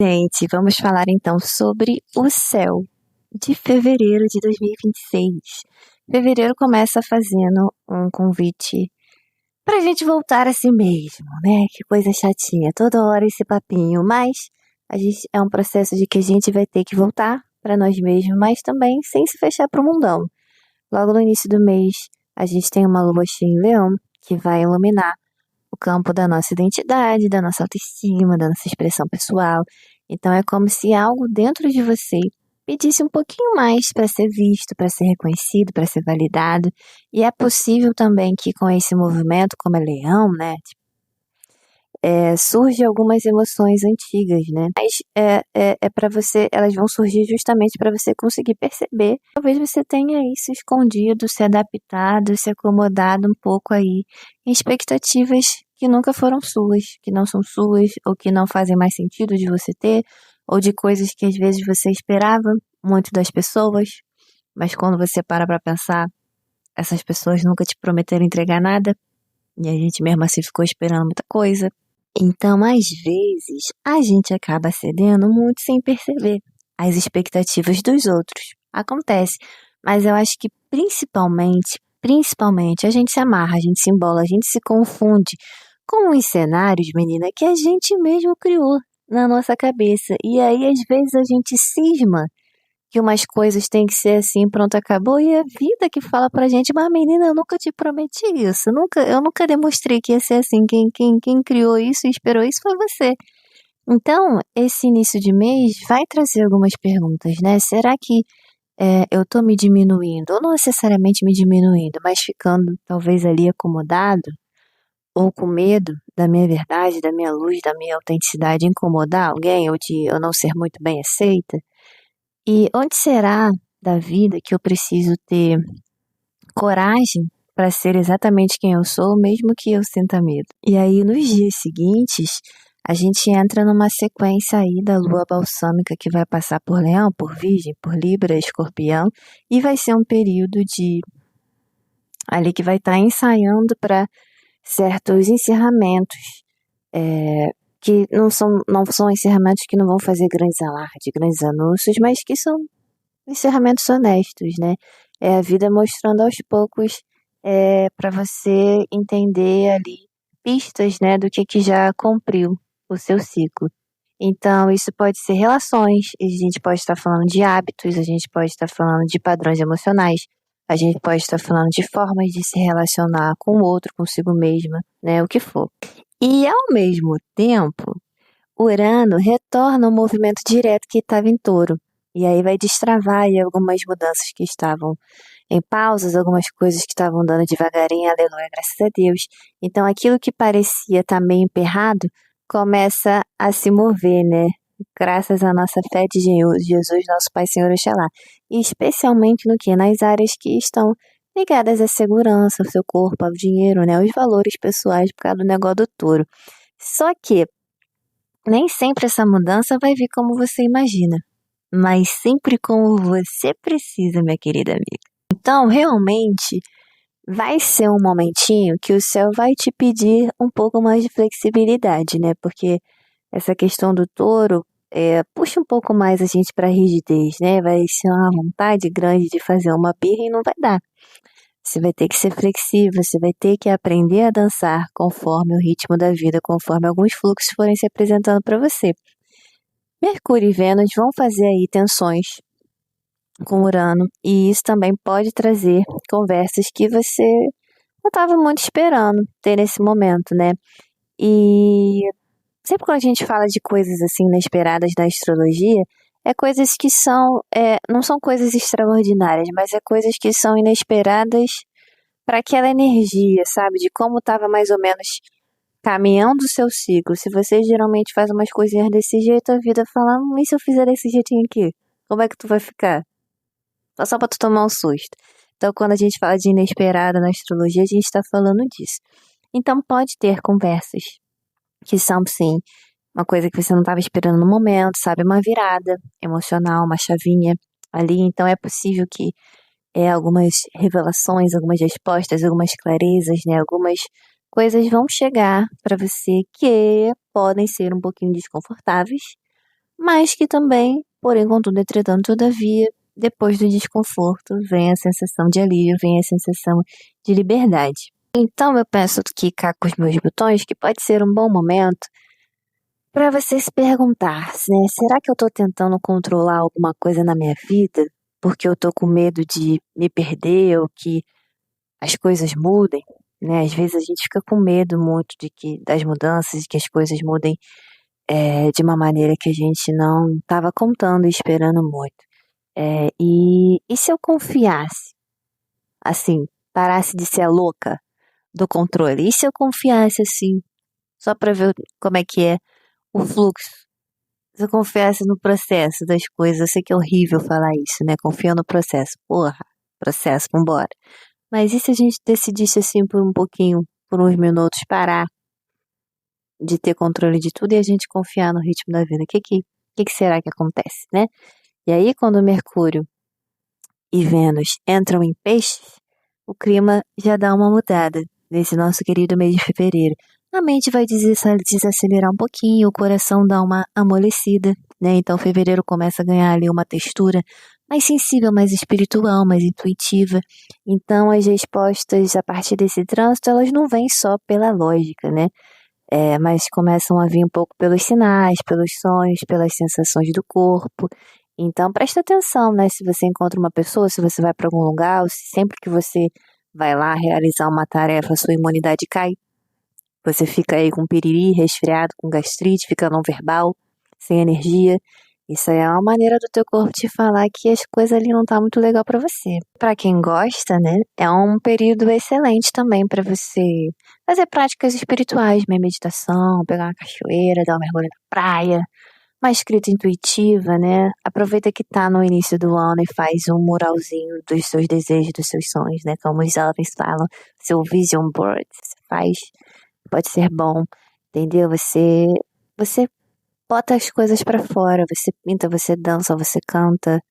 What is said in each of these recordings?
Gente, vamos falar então sobre o céu de fevereiro de 2026. Fevereiro começa fazendo um convite pra gente voltar a si mesmo, né? Que coisa chatinha, toda hora esse papinho, mas é um processo de que a gente vai ter que voltar pra nós mesmos, mas também sem se fechar pro mundão. Logo no início do mês, a gente tem uma lua cheia em Leão que vai iluminar o campo da nossa identidade, da nossa autoestima, da nossa expressão pessoal. Então é como se algo dentro de você pedisse um pouquinho mais para ser visto, para ser reconhecido, para ser validado. E é possível também que com esse movimento, como é leão, né? Surge algumas emoções antigas, né? Mas é para você, elas vão surgir justamente para você conseguir perceber. Talvez você tenha aí se escondido, se adaptado, se acomodado um pouco aí em expectativas que nunca foram suas, que não são suas, ou que não fazem mais sentido de você ter, ou de coisas que às vezes você esperava muito das pessoas, mas quando você para pensar, essas pessoas nunca te prometeram entregar nada, e a gente mesmo assim ficou esperando muita coisa. Então, às vezes, a gente acaba cedendo muito sem perceber as expectativas dos outros. Acontece, mas eu acho que principalmente, a gente se amarra, a gente se embola, a gente se confunde com os cenários, menina, que a gente mesmo criou na nossa cabeça. E aí, às vezes, a gente cisma que umas coisas têm que ser assim, pronto, acabou, e é a vida que fala pra gente, mas menina, eu nunca te prometi isso, eu nunca demonstrei que ia ser assim, quem criou isso e esperou isso foi você. Então, esse início de mês vai trazer algumas perguntas, né? Será que eu tô me diminuindo, ou não necessariamente me diminuindo, mas ficando talvez ali acomodado, ou com medo da minha verdade, da minha luz, da minha autenticidade incomodar alguém, ou de eu não ser muito bem aceita? E onde será da vida que eu preciso ter coragem para ser exatamente quem eu sou, mesmo que eu sinta medo? E aí, nos dias seguintes, a gente entra numa sequência aí da lua balsâmica que vai passar por Leão, por Virgem, por Libra, Escorpião, e vai ser um período de ali que vai estar ensaiando para certos encerramentos, que não são encerramentos que não vão fazer grandes alardes, grandes anúncios, mas que são encerramentos honestos, né? É a vida mostrando aos poucos, para você entender ali pistas, né, do que já cumpriu o seu ciclo. Então, isso pode ser relações, a gente pode estar falando de hábitos, a gente pode estar falando de padrões emocionais, a gente pode estar falando de formas de se relacionar com o outro, consigo mesma, né, o que for. E ao mesmo tempo, Urano retorna ao movimento direto que estava em Touro. E aí vai destravar aí algumas mudanças que estavam em pausas, algumas coisas que estavam dando devagarinho, aleluia, graças a Deus. Então aquilo que parecia estar meio emperrado começa a se mover, né? Graças à nossa fé de Jesus, nosso Pai Senhor Oxalá. E especialmente no que? Nas áreas que estão ligadas à segurança, ao seu corpo, ao dinheiro, né? Os valores pessoais por causa do negócio do touro. Só que nem sempre essa mudança vai vir como você imagina, mas sempre como você precisa, minha querida amiga. Então, realmente, vai ser um momentinho que o céu vai te pedir um pouco mais de flexibilidade, né? Porque essa questão do touro puxa um pouco mais a gente para rigidez, né? Vai ser uma vontade grande de fazer uma birra e não vai dar. Você vai ter que ser flexível, você vai ter que aprender a dançar conforme o ritmo da vida, conforme alguns fluxos forem se apresentando para você. Mercúrio e Vênus vão fazer aí tensões com Urano, e isso também pode trazer conversas que você não estava muito esperando ter nesse momento, né? E sempre quando a gente fala de coisas assim inesperadas da astrologia, é coisas que não são coisas extraordinárias, mas é coisas que são inesperadas para aquela energia, sabe? De como estava mais ou menos caminhando o seu ciclo. Se você geralmente faz umas coisinhas desse jeito, a vida fala, e se eu fizer desse jeitinho aqui? Como é que tu vai ficar? Só pra tu tomar um susto. Então, quando a gente fala de inesperado na astrologia, a gente está falando disso. Então, pode ter conversas que são, sim, uma coisa que você não estava esperando no momento, sabe? Uma virada emocional, uma chavinha ali. Então, é possível que algumas revelações, algumas respostas, algumas clarezas, né? Algumas coisas vão chegar para você que podem ser um pouquinho desconfortáveis, mas que também, porém, contudo, entretanto, todavia, depois do desconforto, vem a sensação de alívio, vem a sensação de liberdade. Então, eu penso que cá com os meus botões, que pode ser um bom momento para você se perguntar, né? Será que eu tô tentando controlar alguma coisa na minha vida? Porque eu tô com medo de me perder ou que as coisas mudem, né? Às vezes a gente fica com medo muito de que das mudanças, de que as coisas mudem de uma maneira que a gente não estava contando e esperando muito. E se eu confiasse, assim, parasse de ser a louca do controle? E se eu confiasse, assim, só para ver como é que é o fluxo? Se eu confiasse no processo das coisas, eu sei que é horrível falar isso, né? Confia no processo. Porra, processo, vambora. Mas e se a gente decidisse, assim, por um pouquinho, por uns minutos, parar de ter controle de tudo e a gente confiar no ritmo da vida? O que será que acontece, né? E aí, quando Mercúrio e Vênus entram em peixes, o clima já dá uma mudada nesse nosso querido mês de fevereiro. A mente vai desacelerar um pouquinho, o coração dá uma amolecida, né? Então fevereiro começa a ganhar ali uma textura mais sensível, mais espiritual, mais intuitiva. Então as respostas a partir desse trânsito, elas não vêm só pela lógica, né? Mas começam a vir um pouco pelos sinais, pelos sonhos, pelas sensações do corpo. Então, presta atenção, né? Se você encontra uma pessoa, se você vai para algum lugar, ou se sempre que você vai lá realizar uma tarefa, sua imunidade cai. Você fica aí com piriri, resfriado, com gastrite, fica não verbal, sem energia. Isso aí é uma maneira do teu corpo te falar que as coisas ali não tá muito legal para você. Para quem gosta, né, é um período excelente também para você fazer práticas espirituais, meio meditação, pegar uma cachoeira, dar um mergulho na praia, uma escrita intuitiva, né? Aproveita que tá no início do ano e faz um muralzinho dos seus desejos, dos seus sonhos, né? Como os jovens falam, seu vision board, você faz, pode ser bom, entendeu? Você bota as coisas pra fora, você pinta, você dança, você canta,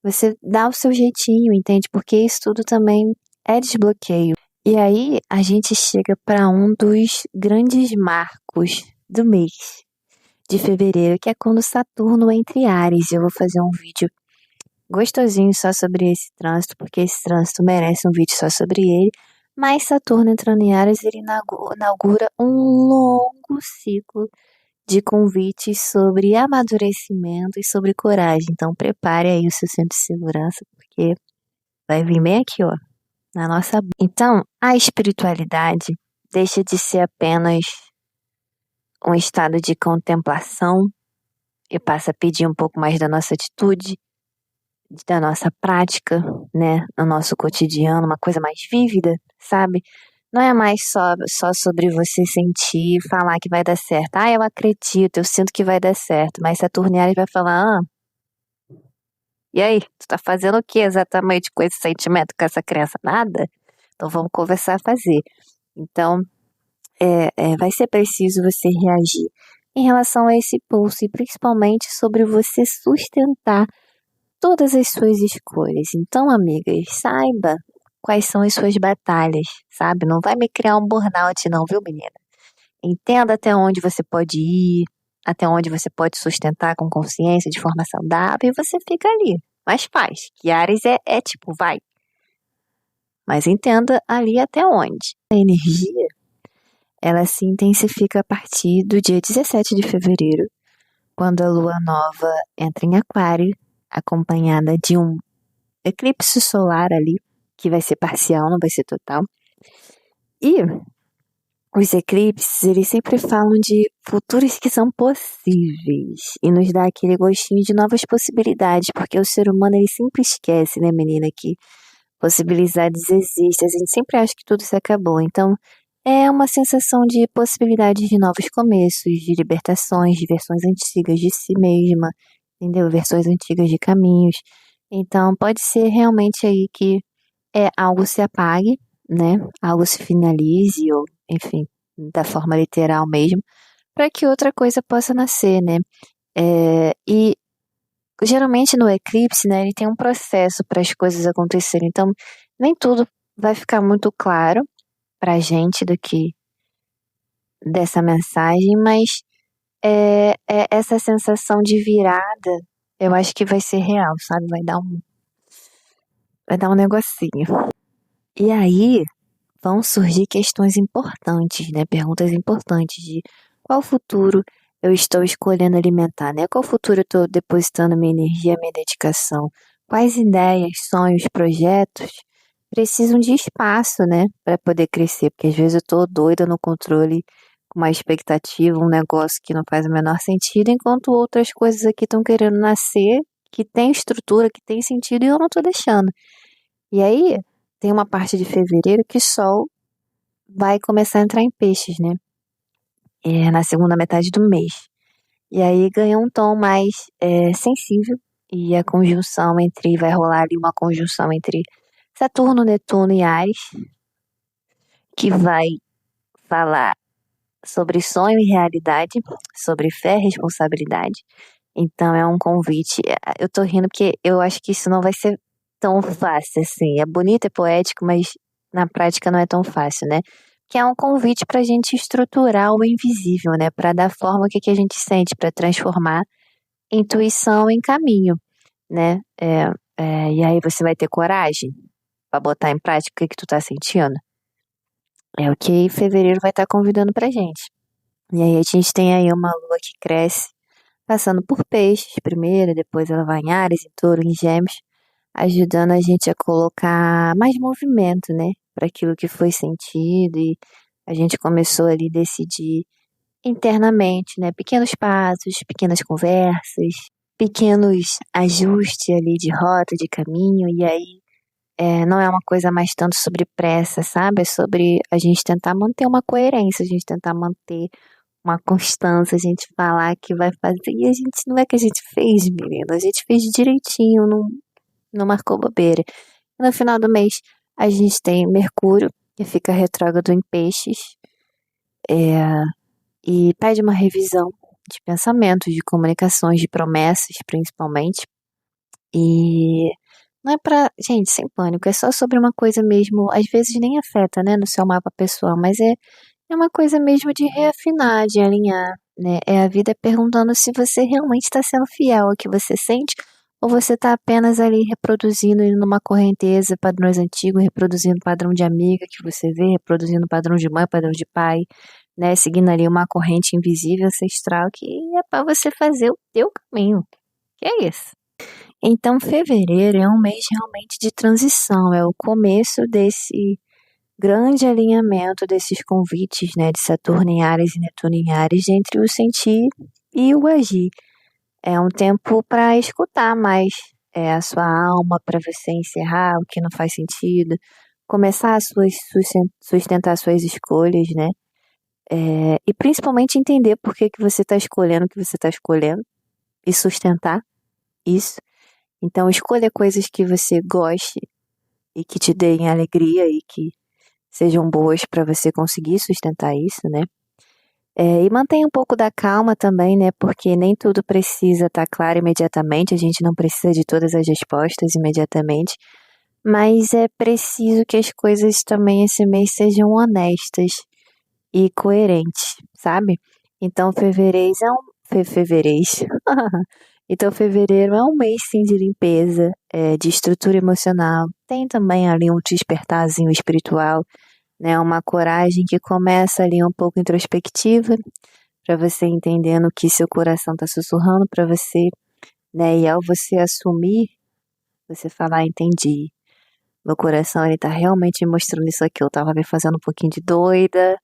você dá o seu jeitinho, entende? Porque isso tudo também é desbloqueio. E aí a gente chega para um dos grandes marcos do mês de fevereiro, que é quando Saturno entra em Áries. Eu vou fazer um vídeo gostosinho só sobre esse trânsito, porque esse trânsito merece um vídeo só sobre ele. Mas Saturno entrando em Áries, ele inaugura um longo ciclo de convites sobre amadurecimento e sobre coragem. Então prepare aí o seu centro de segurança, porque vai vir bem aqui, ó, na nossa. Então, a espiritualidade deixa de ser apenas um estado de contemplação e passa a pedir um pouco mais da nossa atitude, da nossa prática, né, no nosso cotidiano, uma coisa mais vívida, sabe? Não é mais só sobre você sentir e falar que vai dar certo. Ah, eu acredito, eu sinto que vai dar certo. Mas Saturniares vai falar, e aí, tu tá fazendo o que exatamente com esse sentimento, com essa crença? Nada? Então vamos conversar a fazer. Então, vai ser preciso você reagir em relação a esse pulso e principalmente sobre você sustentar todas as suas escolhas. Então, amigas, saiba quais são as suas batalhas, sabe? Não vai me criar um burnout não, viu, menina? Entenda até onde você pode ir, até onde você pode sustentar com consciência, de forma saudável, e você fica ali. Mas faz, que Ares é tipo, vai. Mas entenda ali até onde. A energia, ela se intensifica a partir do dia 17 de fevereiro, quando a lua nova entra em Aquário, acompanhada de um eclipse solar ali, que vai ser parcial, não vai ser total. E os eclipses, eles sempre falam de futuros que são possíveis e nos dá aquele gostinho de novas possibilidades, porque o ser humano, ele sempre esquece, né, menina, que possibilidades existem, a gente sempre acha que tudo se acabou. Então, é uma sensação de possibilidades de novos começos, de libertações, de versões antigas de si mesma, entendeu? Versões antigas de caminhos. Então, pode ser realmente aí que algo se apague, né? Algo se finalize, ou, enfim, da forma literal mesmo, para que outra coisa possa nascer, né? E geralmente no eclipse, né, ele tem um processo para as coisas acontecerem, então nem tudo vai ficar muito claro pra gente dessa mensagem, mas essa sensação de virada, eu acho que vai ser real, sabe? Vai dar um negocinho. E aí vão surgir questões importantes, né? Perguntas importantes de qual futuro eu estou escolhendo alimentar, né? Qual futuro eu estou depositando minha energia, minha dedicação? Quais ideias, sonhos, projetos precisam de espaço, né? Para poder crescer? Porque às vezes eu tô doida no controle, com uma expectativa, um negócio que não faz o menor sentido, enquanto outras coisas aqui estão querendo nascer, que tem estrutura, que tem sentido e eu não tô deixando. E aí, tem uma parte de fevereiro que Sol vai começar a entrar em peixes, né? Na segunda metade do mês. E aí ganha um tom mais sensível. E a conjunção entre. Vai rolar ali uma conjunção entre Saturno, Netuno e Áries, que vai falar sobre sonho e realidade, sobre fé e responsabilidade. Então é um convite. Eu tô rindo porque eu acho que isso não vai ser tão fácil assim. É bonito, é poético, mas na prática não é tão fácil, né? Que é um convite para a gente estruturar o invisível, né? Para dar forma ao que a gente sente, para transformar intuição em caminho, né? E aí você vai ter coragem para botar em prática o que tu tá sentindo. É o que fevereiro vai estar convidando pra gente. E aí a gente tem aí uma lua que cresce, passando por peixes primeiro, depois ela vai em Áries, em Touro, em Gêmeos, ajudando a gente a colocar mais movimento, né, para aquilo que foi sentido e a gente começou ali a decidir internamente, né, pequenos passos, pequenas conversas, pequenos ajustes ali de rota, de caminho, e aí não é uma coisa mais tanto sobre pressa, sabe? É sobre a gente tentar manter uma coerência, a gente tentar manter uma constância, a gente falar que vai fazer, e a gente não é que a gente fez, menina, a gente fez direitinho, não marcou bobeira. E no final do mês, a gente tem Mercúrio, que fica retrógrado em peixes, é, e pede uma revisão de pensamentos, de comunicações, de promessas, principalmente. E não é pra. Gente, sem pânico, é só sobre uma coisa mesmo. Às vezes nem afeta, né, no seu mapa pessoal, mas é uma coisa mesmo de reafinar, de alinhar, né? É a vida perguntando se você realmente está sendo fiel ao que você sente ou você está apenas ali reproduzindo indo numa correnteza, padrões antigos, reproduzindo padrão de amiga que você vê, reproduzindo padrão de mãe, padrão de pai, né? Seguindo ali uma corrente invisível, ancestral, que é para você fazer o teu caminho. Que é isso? Então, fevereiro é um mês realmente de transição, é o começo desse grande alinhamento desses convites, né, de Saturno em Áries e Netuno em Áries, entre o sentir e o agir. É um tempo para escutar mais a sua alma, para você encerrar o que não faz sentido, começar a sustentar suas escolhas, né? E principalmente entender por que você está escolhendo o que você está escolhendo e sustentar isso. Então, escolha coisas que você goste e que te deem alegria e que sejam boas para você conseguir sustentar isso, né? E mantenha um pouco da calma também, né? Porque nem tudo precisa estar claro imediatamente, a gente não precisa de todas as respostas imediatamente, mas é preciso que as coisas também esse mês sejam honestas e coerentes, sabe? Então, fevereiro é um. Fevereiro. Então, fevereiro é um mês, sim, de limpeza, de estrutura emocional. Tem também ali um despertarzinho espiritual, né? Uma coragem que começa ali um pouco introspectiva, para você entendendo o que seu coração está sussurrando para você, né? E ao você assumir, você falar, entendi. Meu coração, ele tá realmente me mostrando isso aqui. Eu tava me fazendo um pouquinho de doida,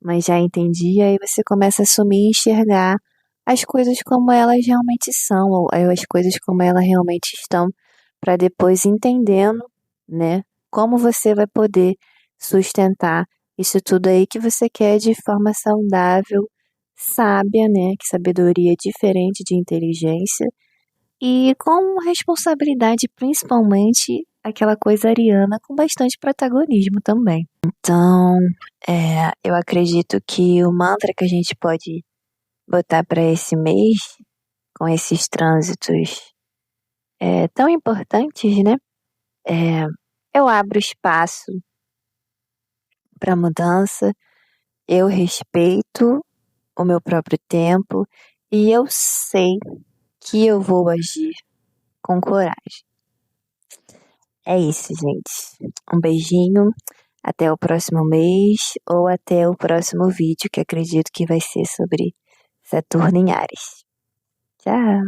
mas já entendi. Aí você começa a assumir e enxergar as coisas como elas realmente são, ou as coisas como elas realmente estão, para depois entendendo, né? Como você vai poder sustentar isso tudo aí que você quer de forma saudável, sábia, né? Que sabedoria é diferente de inteligência e com responsabilidade, principalmente aquela coisa ariana com bastante protagonismo também. Então, eu acredito que o mantra que a gente pode botar para esse mês, com esses trânsitos tão importantes, né? Eu abro espaço para mudança, eu respeito o meu próprio tempo e eu sei que eu vou agir com coragem. É isso, gente. Um beijinho, até o próximo mês ou até o próximo vídeo, que acredito que vai ser sobre Saturno em Áries. Tchau!